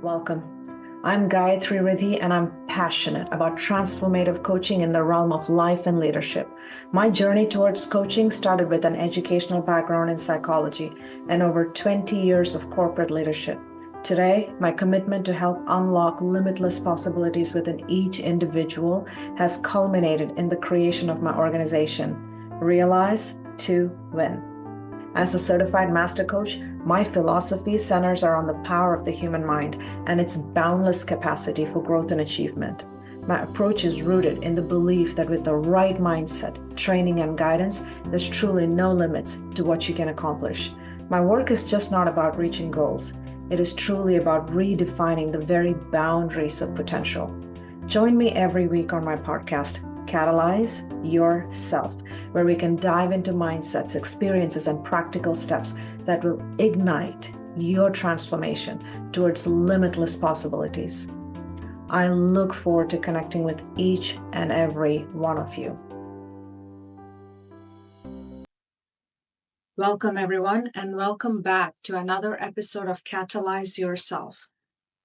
Welcome. I'm Gayathri and I'm passionate about transformative coaching in the realm of life and leadership. My journey towards coaching started with an educational background in psychology and over 20 years of corporate leadership. Today, my commitment to help unlock limitless possibilities within each individual has culminated in the creation of my organization, Realize to Win. As a certified master coach, my philosophy centers around the power of the human mind and its boundless capacity for growth and achievement. My approach is rooted in the belief that with the right mindset, training, and guidance, there's truly no limits to what you can accomplish. My work is just not about reaching goals. It is truly about redefining the very boundaries of potential. Join me every week on my podcast, Catalyze Your Self, where we can dive into mindsets, experiences, and practical steps that will ignite your transformation towards limitless possibilities. I look forward to connecting with each and every one of you. Welcome, everyone, and welcome back to another episode of Catalyze Your Self.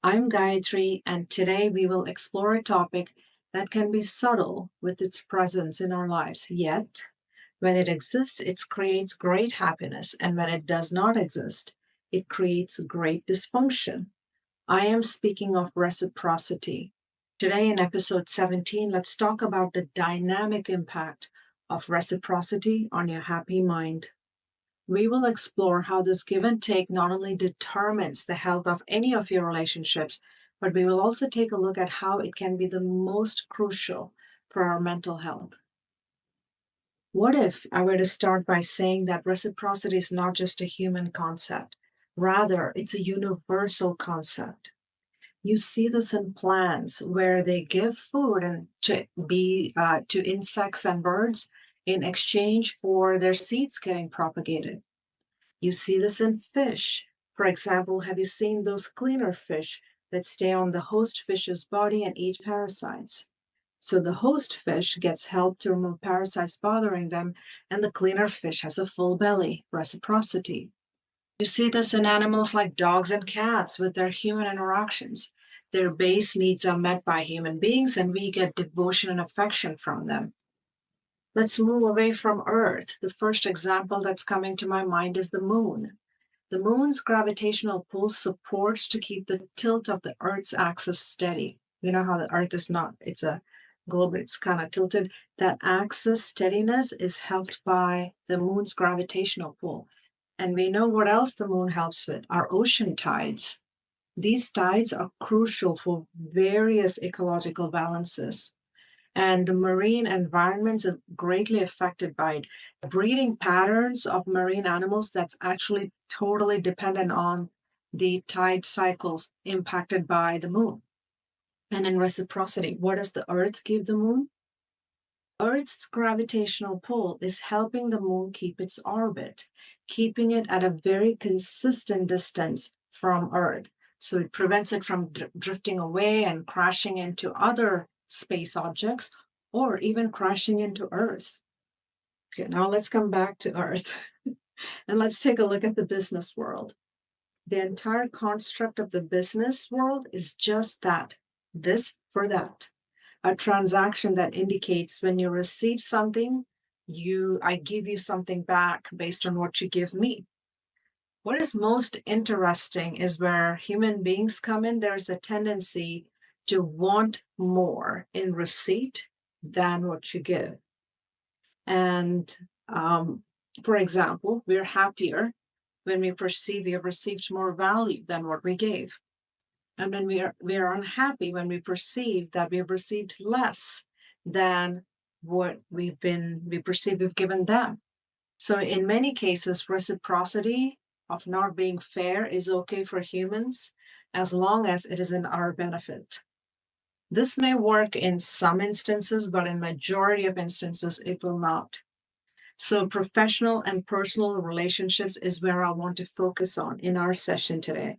I'm Gayathri, and today we will explore a topic that can be subtle with its presence in our lives, yet when it exists, it creates great happiness, and when it does not exist, it creates great dysfunction. I am speaking of reciprocity. Today in episode 17, let's talk about the dynamic impact of reciprocity on your happy mind. We will explore how this give and take not only determines the health of any of your relationships, but we will also take a look at how it can be the most crucial for our mental health. What if I were to start by saying that reciprocity is not just a human concept, rather, it's a universal concept. You see this in plants where they give food and to insects and birds in exchange for their seeds getting propagated. You see this in fish. For example, have you seen those cleaner fish that stay on the host fish's body and eat parasites? So the host fish gets help to remove parasites bothering them, and the cleaner fish has a full belly, reciprocity. You see this in animals like dogs and cats with their human interactions. Their base needs are met by human beings, and we get devotion and affection from them. Let's move away from Earth. The first example that's coming to my mind is the moon. The moon's gravitational pull supports to keep the tilt of the Earth's axis steady. You know how the Earth is not, it's a globe, it's kind of tilted. That axis steadiness is helped by the moon's gravitational pull. And we know what else the moon helps with, our ocean tides. These tides are crucial for various ecological balances. And the marine environments are greatly affected by it. The breeding patterns of marine animals that's actually totally dependent on the tide cycles impacted by the moon. And in reciprocity, what does the Earth give the moon? Earth's gravitational pull is helping the moon keep its orbit, keeping it at a very consistent distance from Earth. So it prevents it from drifting away and crashing into other space objects or even crashing into Earth. Okay, now let's come back to Earth and let's take a look at the business world. The entire construct of the business world is just that, this for that. A transaction that indicates when you receive something, I give you something back based on what you give me. What is most interesting is where human beings come in, there's a tendency to want more in receipt than what you give. And for example, we're happier when we perceive we have received more value than what we gave. And when we are unhappy when we perceive that we have received less than what we perceive we've given them. So in many cases, reciprocity of not being fair is okay for humans as long as it is in our benefit. This may work in some instances, but in majority of instances, it will not. So professional and personal relationships is where I want to focus on in our session today,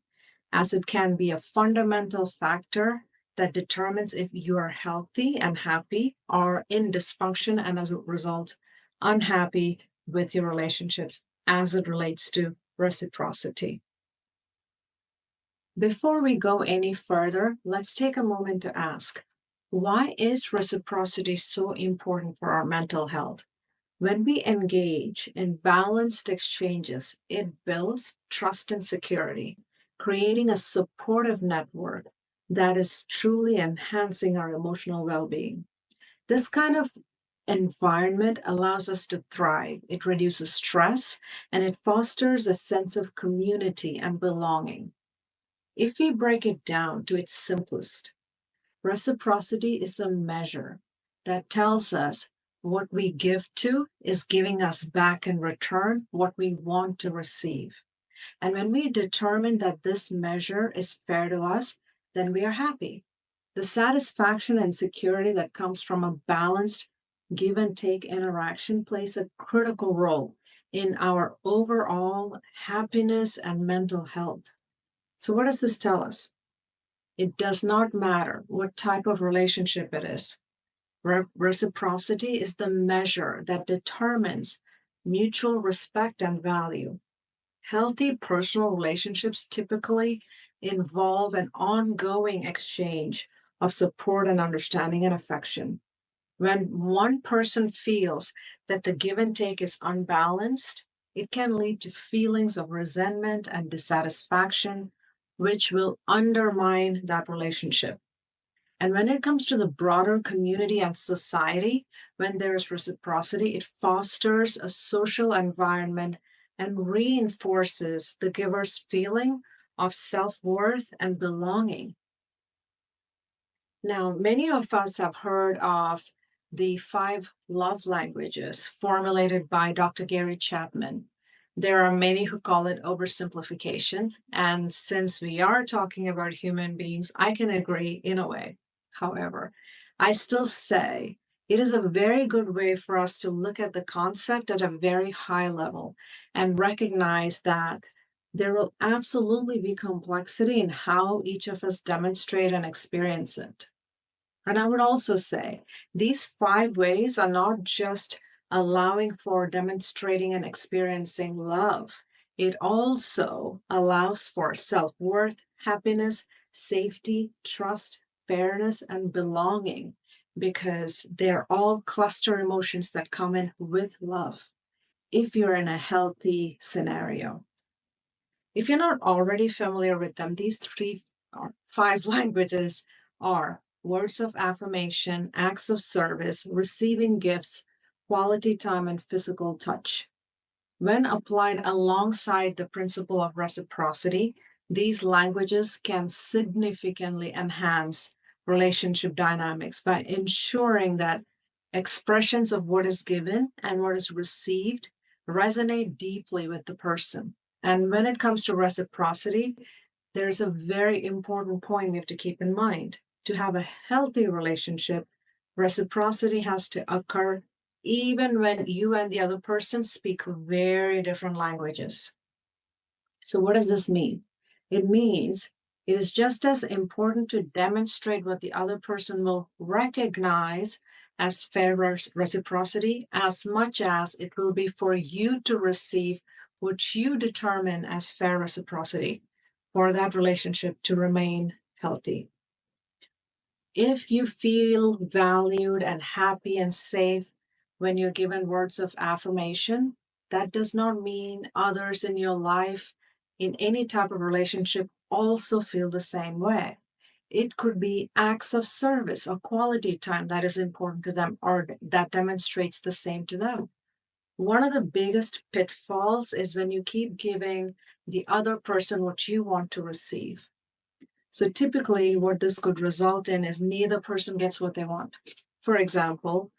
as it can be a fundamental factor that determines if you are healthy and happy or in dysfunction and as a result, unhappy with your relationships as it relates to reciprocity. Before we go any further, let's take a moment to ask, why is reciprocity so important for our mental health? When we engage in balanced exchanges, it builds trust and security, creating a supportive network that is truly enhancing our emotional well being. This kind of environment allows us to thrive. It reduces stress and it fosters a sense of community and belonging. If we break it down to its simplest, reciprocity is a measure that tells us what we give to is giving us back in return what we want to receive. And when we determine that this measure is fair to us, then we are happy. The satisfaction and security that comes from a balanced give and take interaction plays a critical role in our overall happiness and mental health. So, what does this tell us? It does not matter what type of relationship it is. Reciprocity is the measure that determines mutual respect and value. Healthy personal relationships typically involve an ongoing exchange of support and understanding and affection. When one person feels that the give and take is unbalanced, it can lead to feelings of resentment and dissatisfaction, which will undermine that relationship. And when it comes to the broader community and society, when there is reciprocity, it fosters a social environment and reinforces the giver's feeling of self worth and belonging. Now, many of us have heard of the five love languages formulated by Dr. Gary Chapman. There are many who call it oversimplification. And since we are talking about human beings, I can agree in a way. However, I still say it is a very good way for us to look at the concept at a very high level and recognize that there will absolutely be complexity in how each of us demonstrate and experience it. And I would also say these five ways are not just allowing for demonstrating and experiencing love, it also allows for self worth, happiness, safety, trust, fairness, and belonging because they're all cluster emotions that come in with love if you're in a healthy scenario. If you're not already familiar with them, these three or five languages are words of affirmation, acts of service, receiving gifts, quality time, and physical touch. When applied alongside the principle of reciprocity, these languages can significantly enhance relationship dynamics by ensuring that expressions of what is given and what is received resonate deeply with the person. And when it comes to reciprocity, there's a very important point we have to keep in mind. To have a healthy relationship, reciprocity has to occur even when you and the other person speak very different languages. So, what does this mean? It means it is just as important to demonstrate what the other person will recognize as fair reciprocity as much as it will be for you to receive what you determine as fair reciprocity for that relationship to remain healthy. If you feel valued and happy and safe when you're given words of affirmation, that does not mean others in your life in any type of relationship also feel the same way. It could be acts of service or quality time that is important to them or that demonstrates the same to them. One of the biggest pitfalls is when you keep giving the other person what you want to receive. So typically, what this could result in is neither person gets what they want. For example,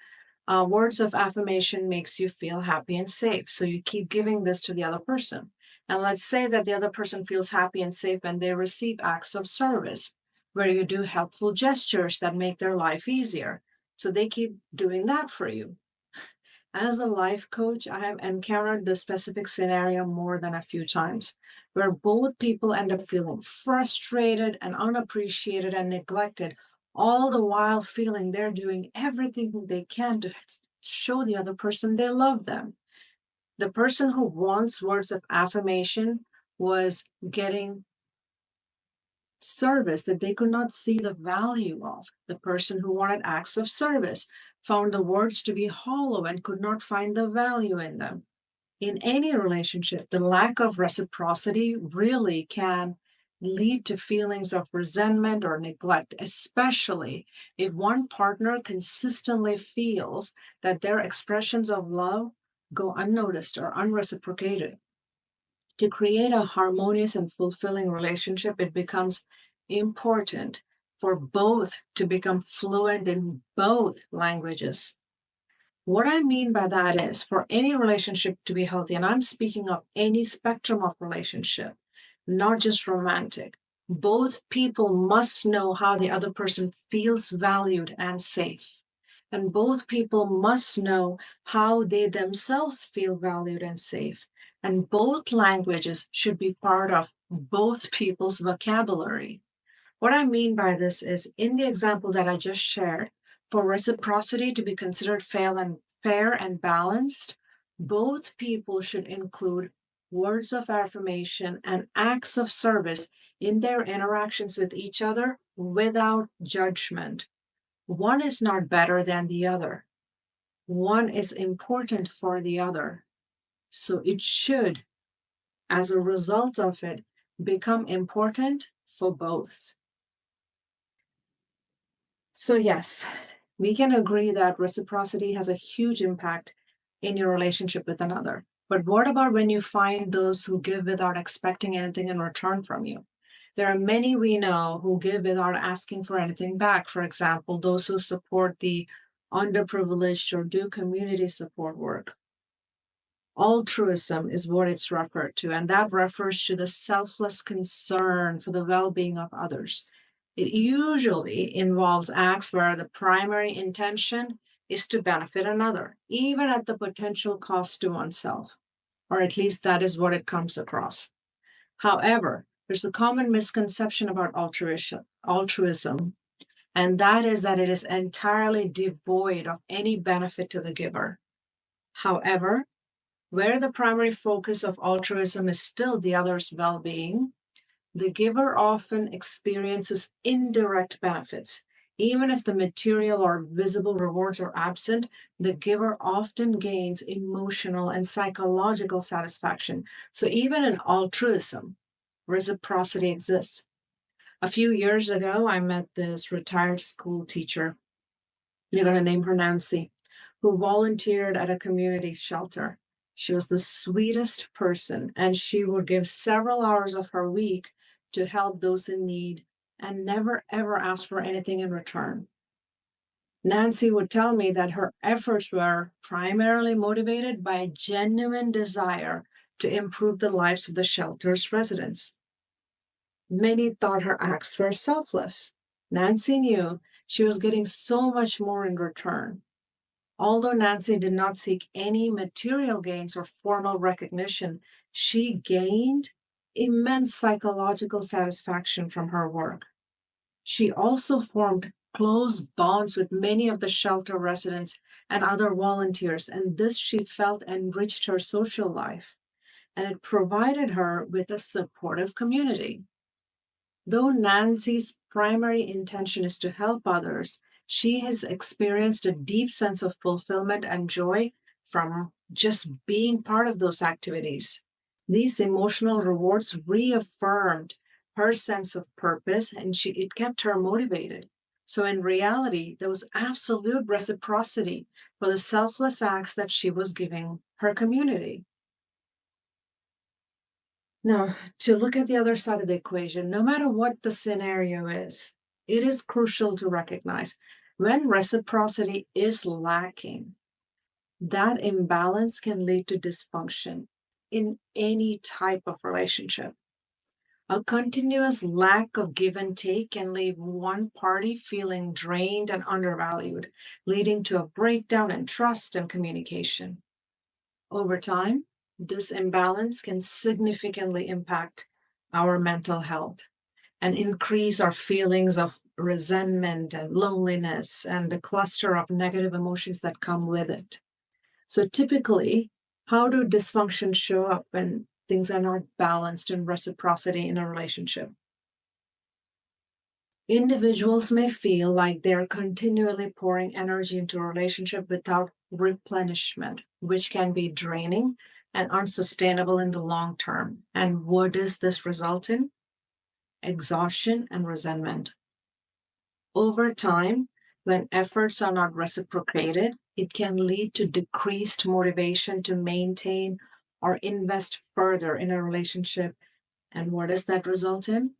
words of affirmation makes you feel happy and safe. So you keep giving this to the other person. And let's say that the other person feels happy and safe when they receive acts of service, where you do helpful gestures that make their life easier. So they keep doing that for you. As a life coach, I have encountered this specific scenario more than a few times, where both people end up feeling frustrated and unappreciated and neglected, all the while feeling they're doing everything they can to show the other person they love them. The person who wants words of affirmation was getting service that they could not see the value of. The person who wanted acts of service found the words to be hollow and could not find the value in them. In any relationship, the lack of reciprocity really can lead to feelings of resentment or neglect, especially if one partner consistently feels that their expressions of love go unnoticed or unreciprocated. To create a harmonious and fulfilling relationship, it becomes important for both to become fluent in both languages. What I mean by that is for any relationship to be healthy, and I'm speaking of any spectrum of relationship, not just romantic, both people must know how the other person feels valued and safe. And both people must know how they themselves feel valued and safe. And both languages should be part of both people's vocabulary. What I mean by this is in the example that I just shared, for reciprocity to be considered fair and balanced, both people should include words of affirmation and acts of service in their interactions with each other without judgment. One is not better than the other. One is important for the other. So it should, as a result of it, become important for both. So, yes, we can agree that reciprocity has a huge impact in your relationship with another. But what about when you find those who give without expecting anything in return from you? There are many we know who give without asking for anything back. For example, those who support the underprivileged or do community support work. Altruism is what it's referred to, and that refers to the selfless concern for the well being of others. It usually involves acts where the primary intention is to benefit another, even at the potential cost to oneself, or at least that is what it comes across. However, there's a common misconception about altruism, and that is that it is entirely devoid of any benefit to the giver. However, where the primary focus of altruism is still the other's well being, the giver often experiences indirect benefits. Even if the material or visible rewards are absent, the giver often gains emotional and psychological satisfaction. So, even in altruism, reciprocity exists. A few years ago, I met this retired school teacher. You're going to name her Nancy, who volunteered at a community shelter. She was the sweetest person, and she would give several hours of her week to help those in need and never ever ask for anything in return. Nancy would tell me that her efforts were primarily motivated by a genuine desire to improve the lives of the shelter's residents. Many thought her acts were selfless. Nancy knew she was getting so much more in return. Although Nancy did not seek any material gains or formal recognition, she gained immense psychological satisfaction from her work. She also formed close bonds with many of the shelter residents and other volunteers, and this she felt enriched her social life, and it provided her with a supportive community. Though Nancy's primary intention is to help others, she has experienced a deep sense of fulfillment and joy from just being part of those activities. These emotional rewards reaffirmed her sense of purpose and it kept her motivated. So, in reality, there was absolute reciprocity for the selfless acts that she was giving her community. Now, to look at the other side of the equation, no matter what the scenario is, it is crucial to recognize when reciprocity is lacking, that imbalance can lead to dysfunction in any type of relationship. A continuous lack of give and take can leave one party feeling drained and undervalued, leading to a breakdown in trust and communication. Over time, this imbalance can significantly impact our mental health and increase our feelings of resentment and loneliness and the cluster of negative emotions that come with it. So, typically, how do dysfunction show up when things are not balanced in reciprocity in a relationship? Individuals may feel like they're continually pouring energy into a relationship without replenishment, which can be draining and unsustainable in the long term. And what does this result in? Exhaustion and resentment. Over time, when efforts are not reciprocated, it can lead to decreased motivation to maintain or invest further in a relationship. And what does that result in?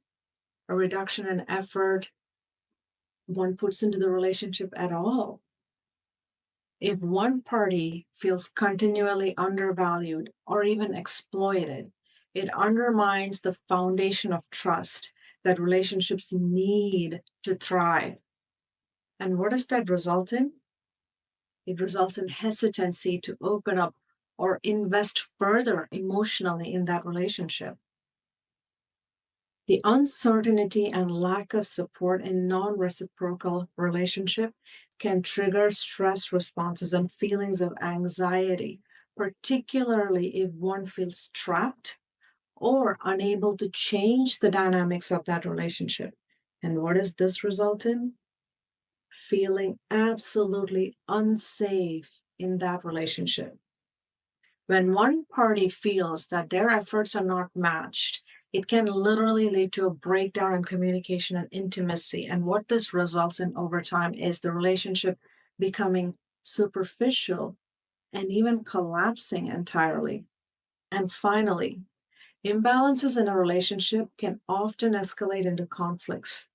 A reduction in effort one puts into the relationship at all. If one party feels continually undervalued or even exploited, it undermines the foundation of trust that relationships need to thrive. And what does that result in? It results in hesitancy to open up or invest further emotionally in that relationship. The uncertainty and lack of support in non-reciprocal relationship can trigger stress responses and feelings of anxiety, particularly if one feels trapped or unable to change the dynamics of that relationship. And what does this result in? Feeling absolutely unsafe in that relationship. When one party feels that their efforts are not matched, it can literally lead to a breakdown in communication and intimacy. And what this results in over time is the relationship becoming superficial and even collapsing entirely. And finally, imbalances in a relationship can often escalate into conflicts.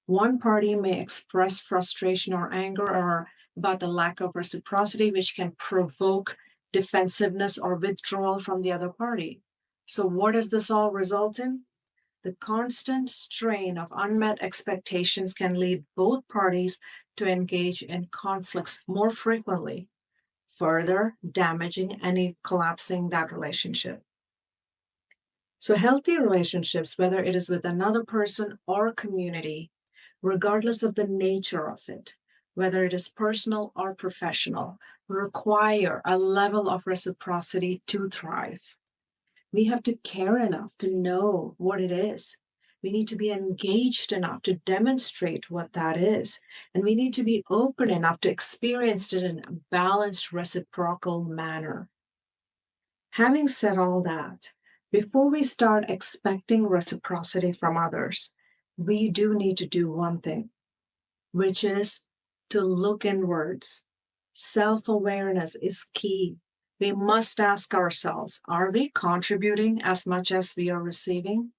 One party may express frustration or anger or about the lack of reciprocity, which can provoke defensiveness or withdrawal from the other party. So, what does this all result in? The constant strain of unmet expectations can lead both parties to engage in conflicts more frequently, further damaging and collapsing that relationship. So, healthy relationships, whether it is with another person or community, regardless of the nature of it, whether it is personal or professional, require a level of reciprocity to thrive. We have to care enough to know what it is. We need to be engaged enough to demonstrate what that is. And we need to be open enough to experience it in a balanced, reciprocal manner. Having said all that, before we start expecting reciprocity from others, we do need to do one thing, which is to look inwards. Self-awareness is key. We must ask ourselves, are we contributing as much as we are receiving?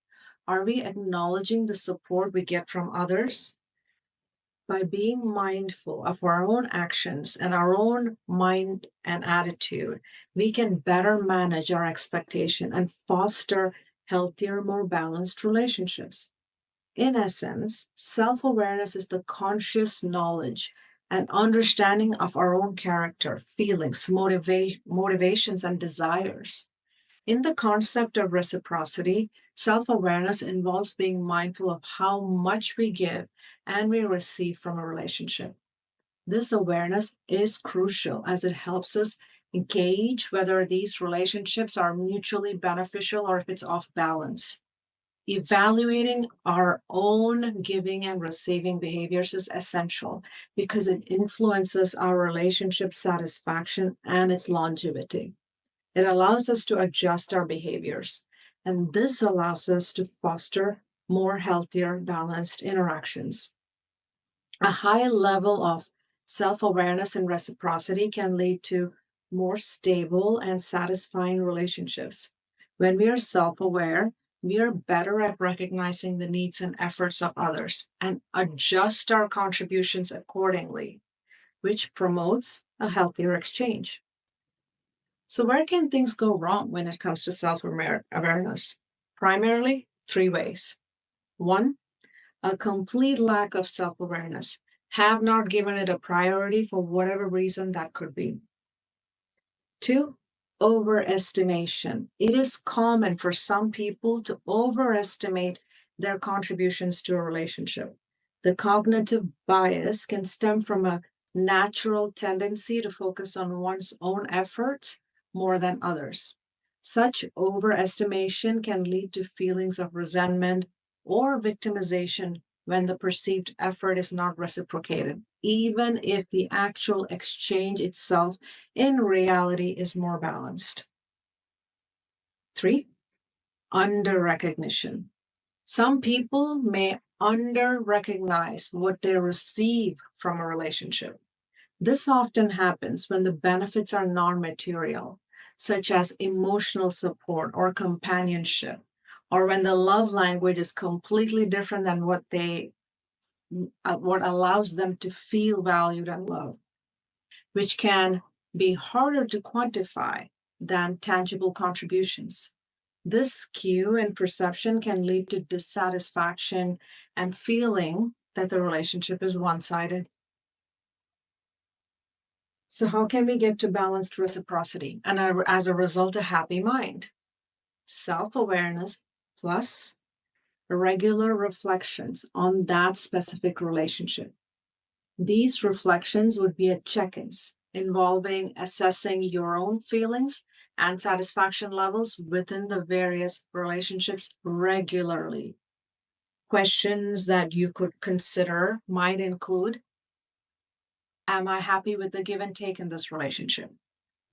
Are we acknowledging the support we get from others? By being mindful of our own actions and our own mind and attitude, we can better manage our expectation and foster healthier, more balanced relationships. In essence, self awareness is the conscious knowledge and understanding of our own character, feelings, motivations, and desires. In the concept of reciprocity, self awareness involves being mindful of how much we give and we receive from a relationship. This awareness is crucial as it helps us gauge whether these relationships are mutually beneficial or if it's off balance. Evaluating our own giving and receiving behaviors is essential because it influences our relationship satisfaction and its longevity. It allows us to adjust our behaviors, and this allows us to foster more healthier, balanced interactions. A high level of self awareness and reciprocity can lead to more stable and satisfying relationships. When we are self aware, we are better at recognizing the needs and efforts of others and adjust our contributions accordingly, which promotes a healthier exchange. So, where can things go wrong when it comes to self awareness? Primarily, three ways. One, a complete lack of self awareness. Have not given it a priority for whatever reason that could be. Two, overestimation. It is common for some people to overestimate their contributions to a relationship. The cognitive bias can stem from a natural tendency to focus on one's own efforts more than others. Such overestimation can lead to feelings of resentment or victimization, when the perceived effort is not reciprocated, even if the actual exchange itself in reality is more balanced. 3, under recognition. Some people may under recognize what they receive from a relationship. This often happens when the benefits are non-material, such as emotional support or companionship, or when the love language is completely different than what allows them to feel valued and loved, which can be harder to quantify than tangible contributions. This skew in perception can lead to dissatisfaction and feeling that the relationship is one-sided. So, how can we get to balanced reciprocity and as a result, a happy mind? Self awareness plus regular reflections on that specific relationship. These reflections would be check ins involving assessing your own feelings and satisfaction levels within the various relationships regularly. Questions that you could consider might include: am I happy with the give and take in this relationship?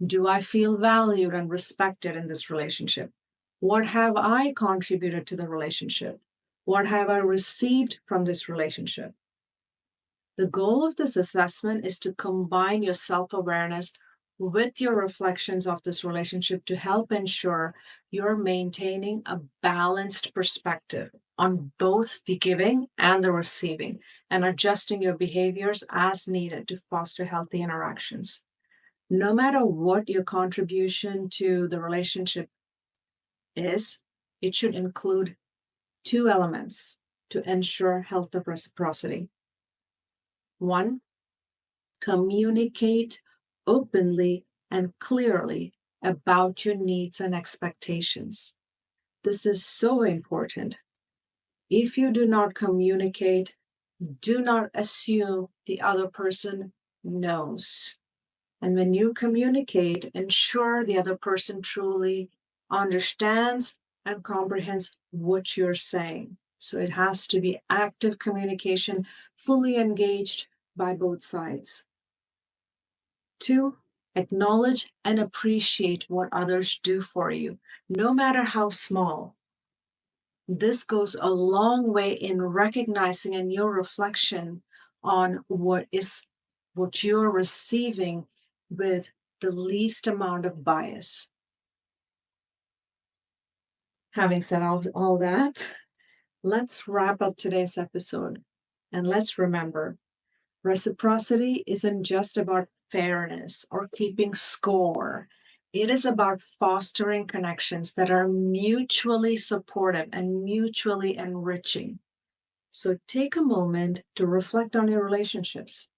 Do I feel valued and respected in this relationship? What have I contributed to the relationship? What have I received from this relationship? The goal of this assessment is to combine your self awareness with your reflections of this relationship to help ensure you're maintaining a balanced perspective on both the giving and the receiving and adjusting your behaviors as needed to foster healthy interactions. No matter what your contribution to the relationship is, it should include 2 elements to ensure health of reciprocity. 1, communicate openly and clearly about your needs and expectations. This is so important. If you do not communicate, do not assume the other person knows. And when you communicate, ensure the other person truly understands and comprehends what you're saying. So it has to be active communication, fully engaged by both sides. 2, acknowledge and appreciate what others do for you, no matter how small. This goes a long way in recognizing in your reflection on what you're receiving with the least amount of bias. Having said all that, let's wrap up today's episode. And let's remember, reciprocity isn't just about fairness or keeping score. It is about fostering connections that are mutually supportive and mutually enriching. So take a moment to reflect on your relationships.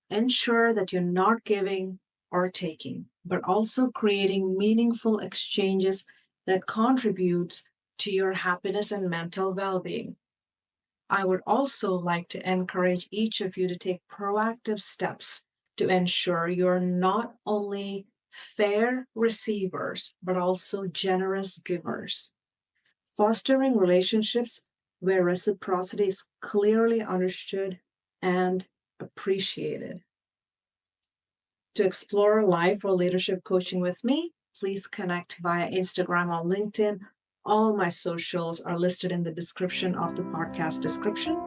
Ensure that you're not giving or taking, but also creating meaningful exchanges that contributes to your happiness and mental well-being. I would also like to encourage each of you to take proactive steps to ensure you're not only fair receivers, but also generous givers. Fostering relationships where reciprocity is clearly understood and appreciated. To explore life or leadership coaching with me, please connect via Instagram or LinkedIn. All my socials are listed in the description of the podcast description.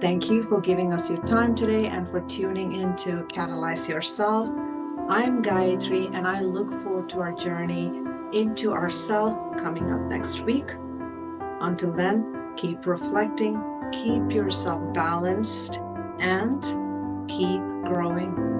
Thank you for giving us your time today and for tuning in to Catalyze Yourself. I'm Gayathri, and I look forward to our journey into ourself coming up next week. Until then, keep reflecting, keep yourself balanced, and keep growing.